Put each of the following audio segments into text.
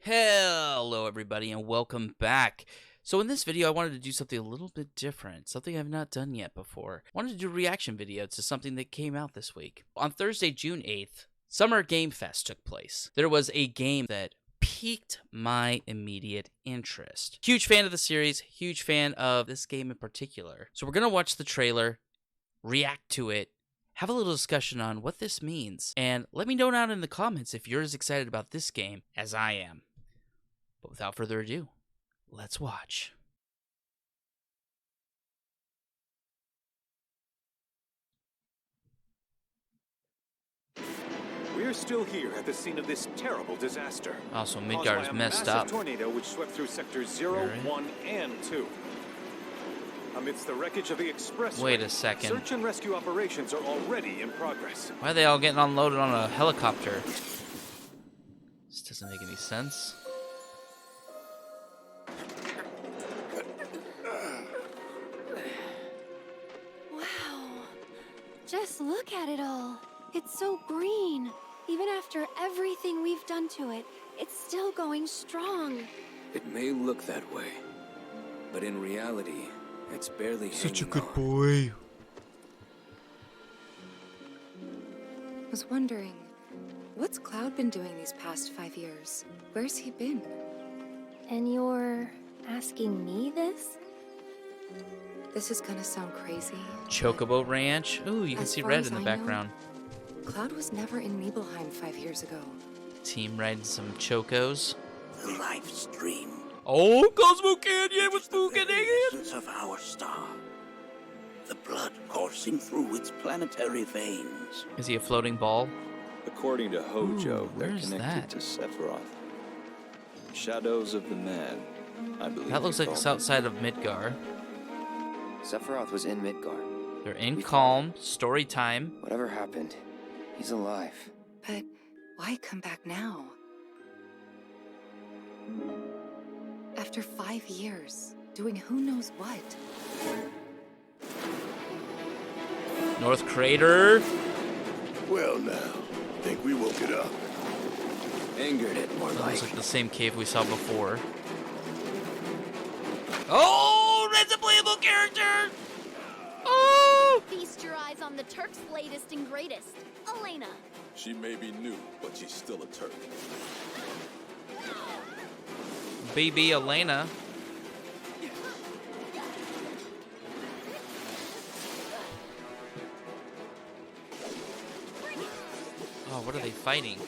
Hello everybody and welcome back. So in this video I wanted to do something a little bit different, something I've not done yet before. I wanted to do a reaction video to something that came out this week. On Thursday, June 8th, Summer Game Fest took place. There was a game that piqued my immediate interest. Huge fan of the series, huge fan of this game in particular. So we're going to watch the trailer, react to it, have a little discussion on what this means, and let me know down in the comments if you're as excited about this game as I am. But without further ado, let's watch. We're still here at the scene of this terrible disaster. Also, Midgard is messed up. A tornado which swept through sectors 0, 1, and 2. Amidst the wreckage of the expressway, Wait a second. Search and rescue operations are already in progress. Why are they all getting unloaded on a helicopter? This doesn't make any sense. Wow. Just look at it all. It's so green. Even after everything we've done to it, it's still going strong. It may look that way, but in reality, it's barely Such a hanging good on. boy. I was wondering, what's Cloud been doing these past 5 years? Where's he been? And you're asking me this? This is gonna sound crazy. Chocobo Ranch. Ooh, you can As see far red as in the I know, background. Cloud was never in Nibelheim 5 years ago. Team riding some chocos. The life stream. Oh, Cosmo Canyon with Spooky Essence of our star. The blood coursing through its planetary veins. Is he a floating ball? According to Hojo, they're where's connected that? to Sephiroth. Shadows of the Man, I believe. That looks they like call it's them. outside of Midgar. Sephiroth was in Midgard. They're in calm. Story time. Whatever happened, he's alive. But why come back now? After 5 years, doing who knows what? North Crater. Well now, think we woke it up. Angered it, more That like. looks like the same cave we saw before. Oh, that's a playable character! Oh! Feast your eyes on the Turk's latest and greatest, Elena. She may be new, but she's still a Turk. BB Elena. Oh, what are they fighting?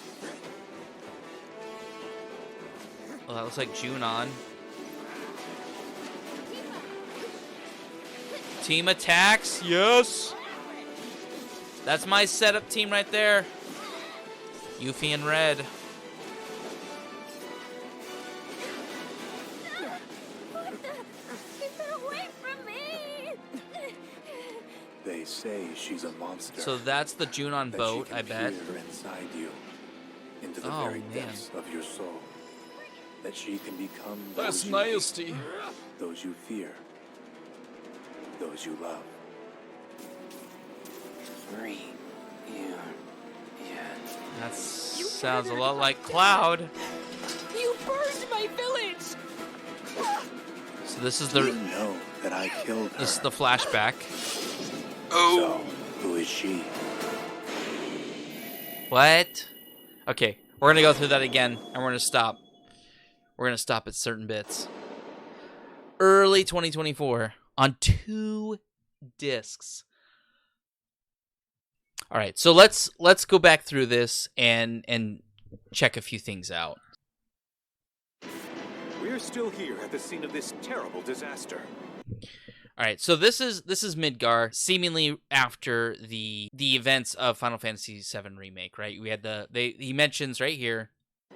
Oh, that looks like Junon. Team attacks, yes! That's my setup team right there. Yuffie in red. Keep her away from me! They say she's a monster. So that's the Junon that boat, she I can bet. peer inside you, into the Oh, very man. depths of your soul. That she can become That's those you hate, nasty. those you fear, those you love. Free. Yeah. That sounds a lot like Cloud. You burned my village! So this is You the know that I killed her. this is the flashback. So, who is she? What? Okay, we're gonna go through that again, and we're gonna stop. We're gonna stop at certain bits. Early 2024 on 2 discs. All right, so let's go back through this and check a few things out. We're still here at the scene of this terrible disaster. All right, so this is Midgar, seemingly after the events of Final Fantasy VII Remake, right? We had he mentions right here.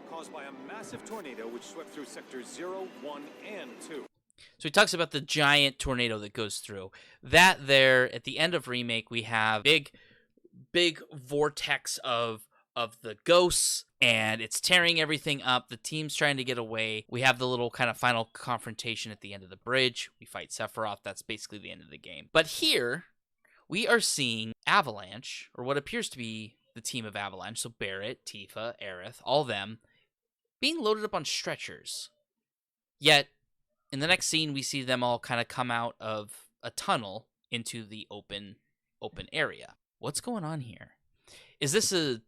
Caused by a massive tornado which swept through sectors 0, 1, and 2. So he talks about the giant tornado that goes through. That there, at the end of Remake, we have big vortex of the ghosts, and it's tearing everything up. The team's trying to get away. We have the little kind of final confrontation at the end of the bridge. We fight Sephiroth. That's basically the end of the game. But here, we are seeing Avalanche, or what appears to be the team of Avalanche, so Barrett, Tifa, Aerith, all them, being loaded up on stretchers. Yet, in the next scene, we see them all kind of come out of a tunnel into the open area. What's going on here? Is this a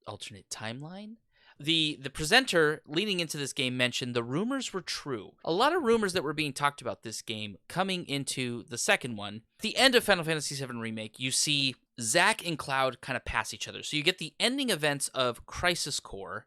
alternate timeline? The presenter leading into this game mentioned the rumors were true. A lot of rumors that were being talked about this game coming into the second one. At the end of Final Fantasy VII Remake, you see Zack and Cloud kind of pass each other. So you get the ending events of Crisis Core,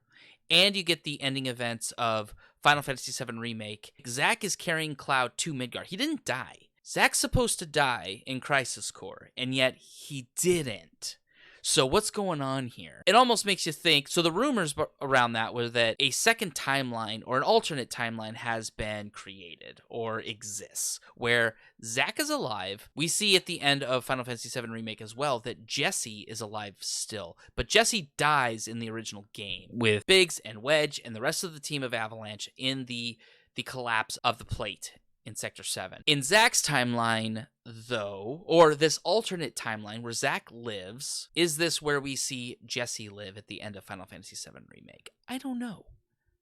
and you get the ending events of Final Fantasy VII Remake. Zack is carrying Cloud to Midgar. He didn't die. Zack's supposed to die in Crisis Core, and yet he didn't. So what's going on here? It almost makes you think, so the rumors around that were that a second timeline or an alternate timeline has been created or exists, where Zack is alive. We see at the end of Final Fantasy VII Remake as well that Jessie is alive still, but Jessie dies in the original game with Biggs and Wedge and the rest of the team of Avalanche in the collapse of the plate in Sector 7. In Zack's timeline, though, or this alternate timeline where Zack lives, is this where we see Jessie live at the end of Final Fantasy VII Remake? I don't know.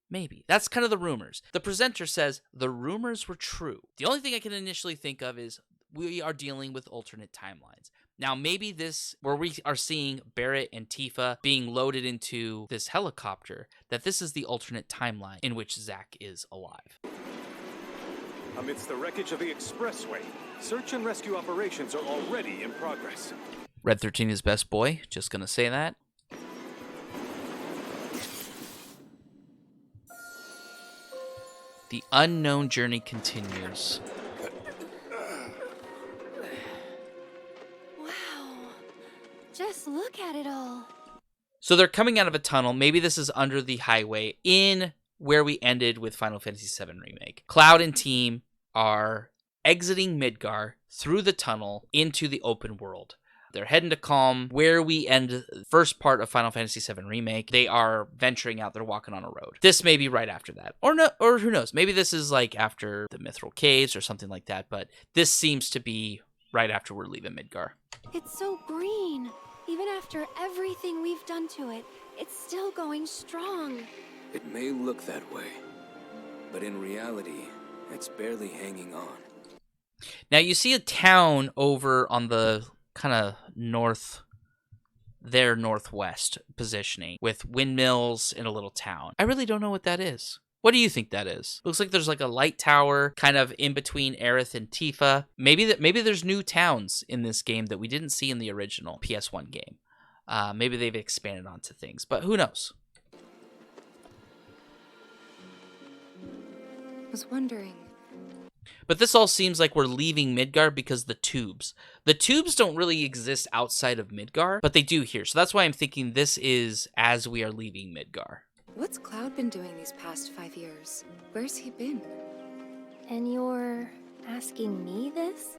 Maybe. That's kind of the rumors. The presenter says the rumors were true. The only thing I can initially think of is we are dealing with alternate timelines. Now, maybe this, where we are seeing Barrett and Tifa being loaded into this helicopter, that this is the alternate timeline in which Zack is alive. Amidst the wreckage of the expressway, search and rescue operations are already in progress. Red 13 is best boy. Just gonna say that. The unknown journey continues. Wow. Just look at it all. So they're coming out of a tunnel. Maybe this is under the highway in where we ended with Final Fantasy VII Remake. Cloud and team are exiting Midgar through the tunnel into the open world. They're heading to Calm, where we end the first part of Final Fantasy VII Remake. They are venturing out. They're walking on a road. This may be right after that. Or no, or who knows? Maybe this is like after the Mithril Caves or something like that, but this seems to be right after we're leaving Midgar. It's so green. Even after everything we've done to it, it's still going strong. It may look that way, but in reality, it's barely hanging on. Now you see a town over on the kind of northwest positioning with windmills in a little town. I really don't know what that is. What do you think that is? Looks like there's like a light tower kind of in between Aerith and Tifa. Maybe there's new towns in this game that we didn't see in the original PS1 game. Maybe they've expanded onto things, but who knows? I was wondering. But this all seems like we're leaving Midgar because the tubes don't really exist outside of Midgar, but they do here. So that's why I'm thinking this is as we are leaving Midgar. What's Cloud been doing these past 5 years? Where's he been? And you're asking me this?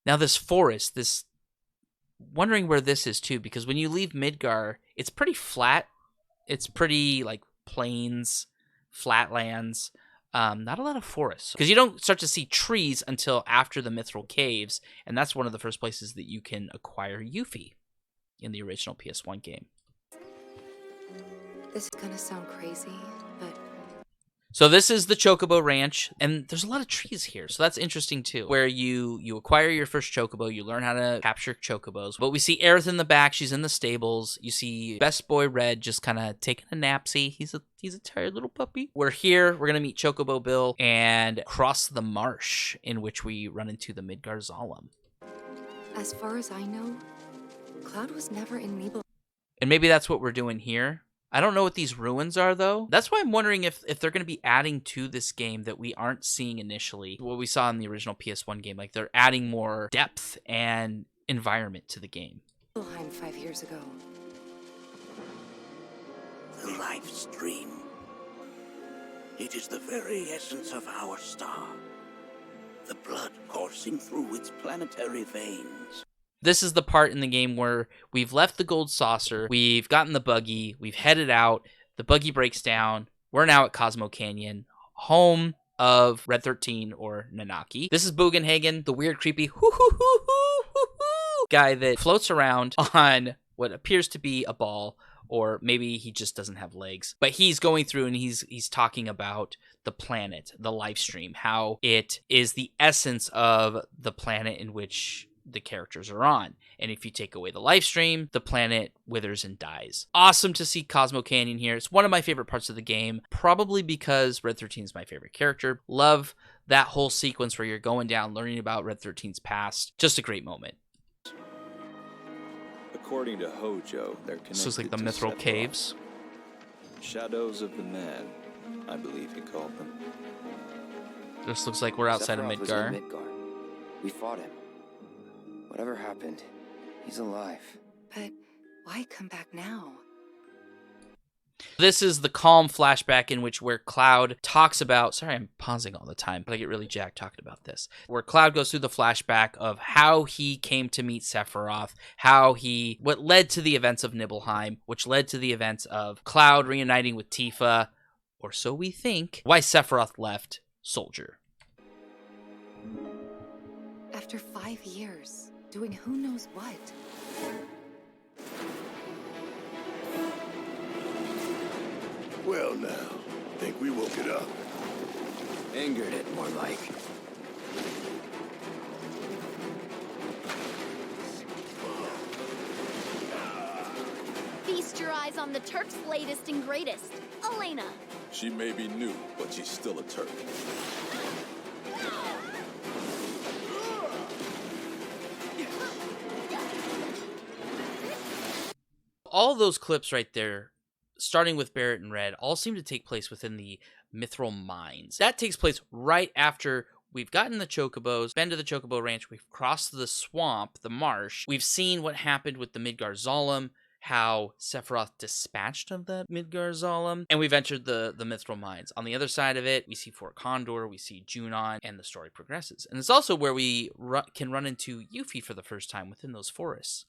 Now this forest, wondering where this is too, because when you leave Midgar, it's pretty flat. It's pretty like plains, flatlands. Not a lot of forests, because you don't start to see trees until after the Mithril Caves, and that's one of the first places that you can acquire Yuffie in the original PS1 game. This is gonna sound crazy, but... So this is the Chocobo Ranch, and there's a lot of trees here, so that's interesting too, where you acquire your first Chocobo, you learn how to capture Chocobos. But we see Aerith in the back, she's in the stables. You see Best Boy Red just kind of taking a napsy. He's a tired little puppy. We're here, we're gonna meet Chocobo Bill and cross the marsh, in which we run into the Midgar Zalem. As far as I know, Cloud was never in Nibel. And maybe that's what we're doing here. I don't know what these ruins are, though. That's why I'm wondering if they're going to be adding to this game that we aren't seeing initially, what we saw in the original PS1 game. Like, they're adding more depth and environment to the game. 5 years ago. The life stream. It is the very essence of our star. The blood coursing through its planetary veins. This is the part in the game where we've left the gold saucer, we've gotten the buggy, we've headed out, the buggy breaks down, we're now at Cosmo Canyon, home of Red 13 or Nanaki. This is Bugenhagen, the weird, creepy guy that floats around on what appears to be a ball or maybe he just doesn't have legs. But he's going through and he's talking about the planet, the life stream, how it is the essence of the planet in which the characters are on. And if you take away the life stream, the planet withers and dies. Awesome to see Cosmo Canyon here. It's one of my favorite parts of the game, probably because Red 13 is my favorite character. Love that whole sequence where you're going down, learning about Red 13's past. Just a great moment. According to Hojo, they're connected This looks like the to Mithril Sephiroth. Caves. Shadows of the Man, I believe he called them. This looks like we're outside of Sephiroth was in Midgar. Midgar. We fought him. Whatever happened, he's alive. But why come back now? This is the calm flashback in which where Cloud talks about, sorry I'm pausing all the time, but I get really jacked talking about this, where Cloud goes through the flashback of how he came to meet Sephiroth, what led to the events of Nibelheim, which led to the events of Cloud reuniting with Tifa, or so we think, why Sephiroth left Soldier. After 5 years, doing who knows what. Well now, think we woke it up. Angered it, more like. Feast your eyes on the Turk's latest and greatest, Elena. She may be new, but she's still a Turk. All those clips right there, starting with Barrett and Red, all seem to take place within the Mithril Mines. That takes place right after we've gotten the Chocobos, been to the Chocobo Ranch, we've crossed the swamp, the marsh. We've seen what happened with the Midgar Zalem, how Sephiroth dispatched of the Midgar Zalem, and we've entered the Mithril Mines. On the other side of it, we see Fort Condor, we see Junon, and the story progresses. And it's also where we can run into Yuffie for the first time within those forests,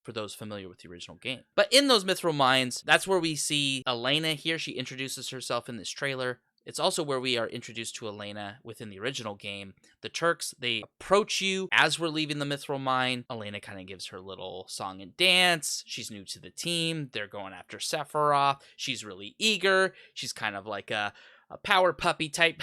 for those familiar with the original game. But in those Mithril Mines, that's where we see Elena here. She introduces herself in this trailer. It's also where we are introduced to Elena within the original game. The Turks, they approach you as we're leaving the Mithril Mine. Elena kind of gives her little song and dance. She's new to the team. They're going after Sephiroth. She's really eager. She's kind of like a power puppy type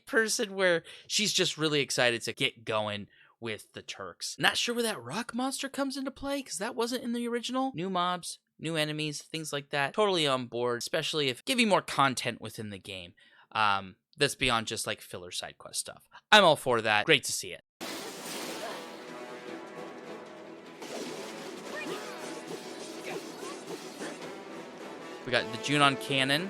person where she's just really excited to get going with the Turks. Not sure where that rock monster comes into play, because that wasn't in the original. New mobs, new enemies, things like that. Totally on board, especially if giving more content within the game. That's beyond just like filler side quest stuff. I'm all for that. Great to see it. We got the Junon Cannon.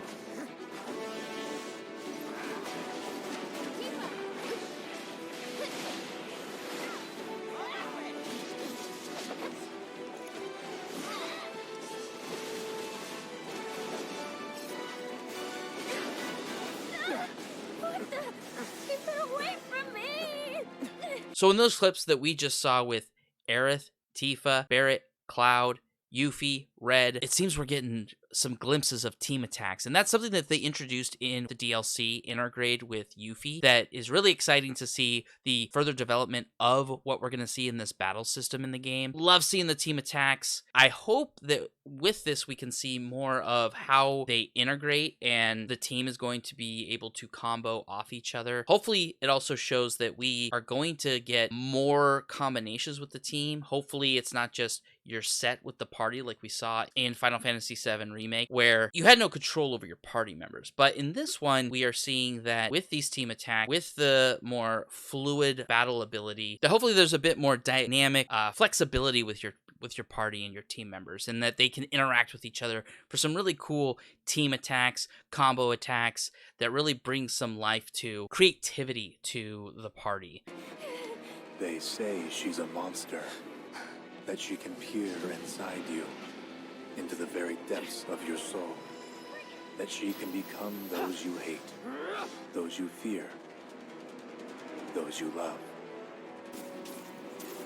So in those clips that we just saw with Aerith, Tifa, Barrett, Cloud, Yuffie, Red, it seems we're getting some glimpses of team attacks. And that's something that they introduced in the DLC Intergrade with Yuffie that is really exciting to see the further development of what we're going to see in this battle system in the game. Love seeing the team attacks. I hope that with this we can see more of how they integrate and the team is going to be able to combo off each other. Hopefully it also shows that we are going to get more combinations with the team. Hopefully it's not just you're set with the party like we saw in Final Fantasy VII Remake, where you had no control over your party members. But in this one, we are seeing that with these team attacks, with the more fluid battle ability, that hopefully there's a bit more dynamic flexibility with your party and your team members, and that they can interact with each other for some really cool team attacks, combo attacks that really bring some life to creativity to the party. They say she's a monster, that she can peer inside you, into the very depths of your soul, that she can become those you hate, those you fear, those you love.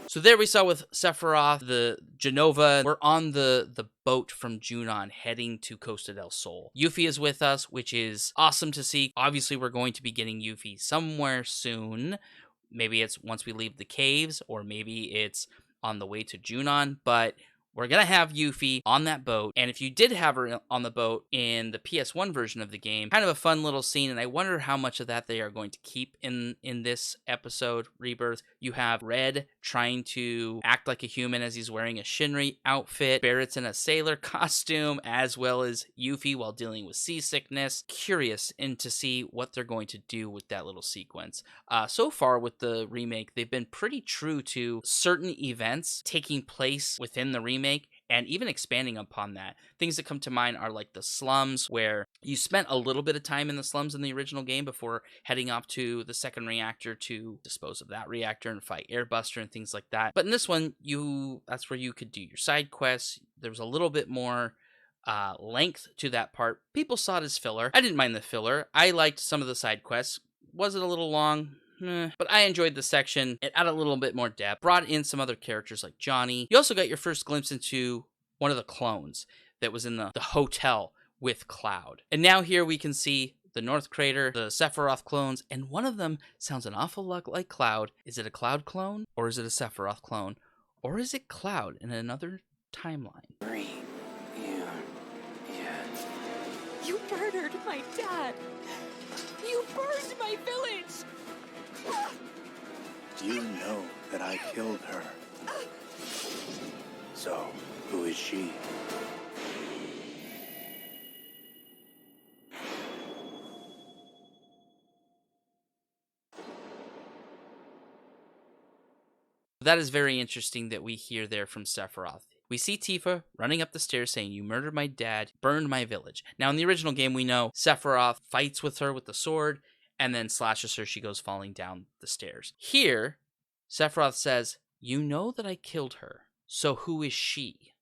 So there we saw with Sephiroth, the Genova. We're on the boat from Junon heading to Costa del Sol. Yuffie is with us, which is awesome to see. Obviously, we're going to be getting Yuffie somewhere soon. Maybe it's once we leave the caves, or maybe it's on the way to Junon, but we're going to have Yuffie on that boat. And if you did have her on the boat in the PS1 version of the game, kind of a fun little scene. And I wonder how much of that they are going to keep in this episode, Rebirth. You have Red trying to act like a human as he's wearing a Shinri outfit. Barrett's in a sailor costume, as well as Yuffie while dealing with seasickness. Curious to see what they're going to do with that little sequence. So far with the remake, they've been pretty true to certain events taking place within the remake and even expanding upon that. Things that come to mind are like the slums, where you spent a little bit of time in the slums in the original game before heading off to the second reactor to dispose of that reactor and fight Airbuster and things like that. But in this one, that's where you could do your side quests. There was a little bit more length to that part. People saw it as filler. I didn't mind the filler. I liked some of the side quests. Was it a little long? But I enjoyed the section. It added a little bit more depth, brought in some other characters like Johnny. You also got your first glimpse into one of the clones that was in the hotel with Cloud. And now here we can see the North Crater, the Sephiroth clones, and one of them sounds an awful lot like Cloud. Is it a Cloud clone? Or is it a Sephiroth clone? Or is it Cloud in another timeline? You murdered my dad! You burned my village! You know that I killed her. So, who is she? That is very interesting that we hear there from Sephiroth. We see Tifa running up the stairs saying, "You murdered my dad, burned my village." Now, in the original game, we know Sephiroth fights with her with the sword and then slashes her. She goes falling down the stairs. Here, Sephiroth says, "You know that I killed her, so who is she?"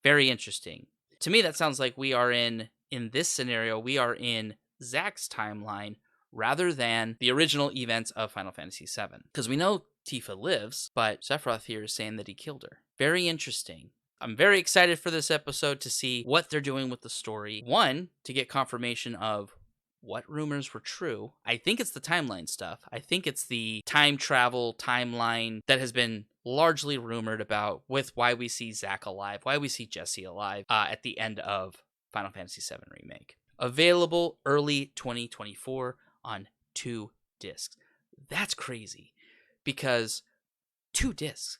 Very interesting. To me, that sounds like we are in this scenario, we are in Zack's timeline rather than the original events of Final Fantasy VII. Because we know Tifa lives, but Sephiroth here is saying that he killed her. Very interesting. I'm very excited for this episode to see what they're doing with the story. One, to get confirmation of what rumors were true. I think it's the timeline stuff. I think it's the time travel timeline that has been largely rumored about, with why we see Zack alive, why we see Jesse alive at the end of Final Fantasy VII Remake. Available early 2024 on 2 discs. That's crazy, because 2 discs.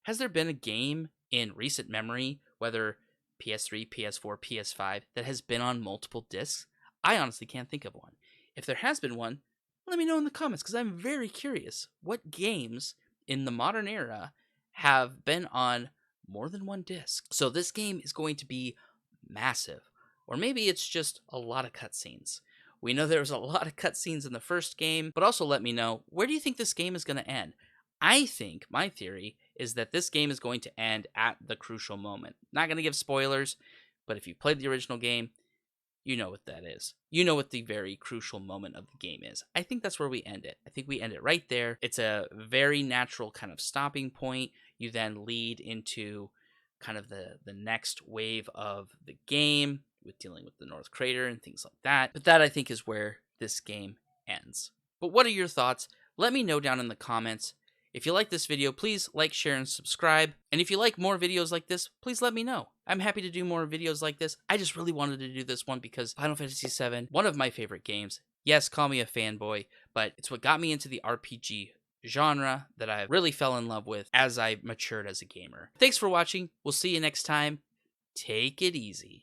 Has there been a game in recent memory, whether PS3, PS4, PS5, that has been on multiple discs? I honestly can't think of one. If there has been one, let me know in the comments, because I'm very curious what games in the modern era have been on more than 1 disc. So this game is going to be massive. Or maybe it's just a lot of cutscenes. We know there was a lot of cutscenes in the first game, but also let me know, where do you think this game is going to end? I think, my theory, is that this game is going to end at the crucial moment. Not going to give spoilers, but if you played the original game, you know what that is. You know what the very crucial moment of the game is. I think that's where we end it. I think we end it right there. It's a very natural kind of stopping point. You then lead into kind of the next wave of the game, with dealing with the North Crater and things like that. But that, I think, is where this game ends. But what are your thoughts? Let me know down in the comments. If you like this video, please like, share, and subscribe. And if you like more videos like this, please let me know. I'm happy to do more videos like this. I just really wanted to do this one because Final Fantasy VII, one of my favorite games. Yes, call me a fanboy, but it's what got me into the RPG genre that I really fell in love with as I matured as a gamer. Thanks for watching. We'll see you next time. Take it easy.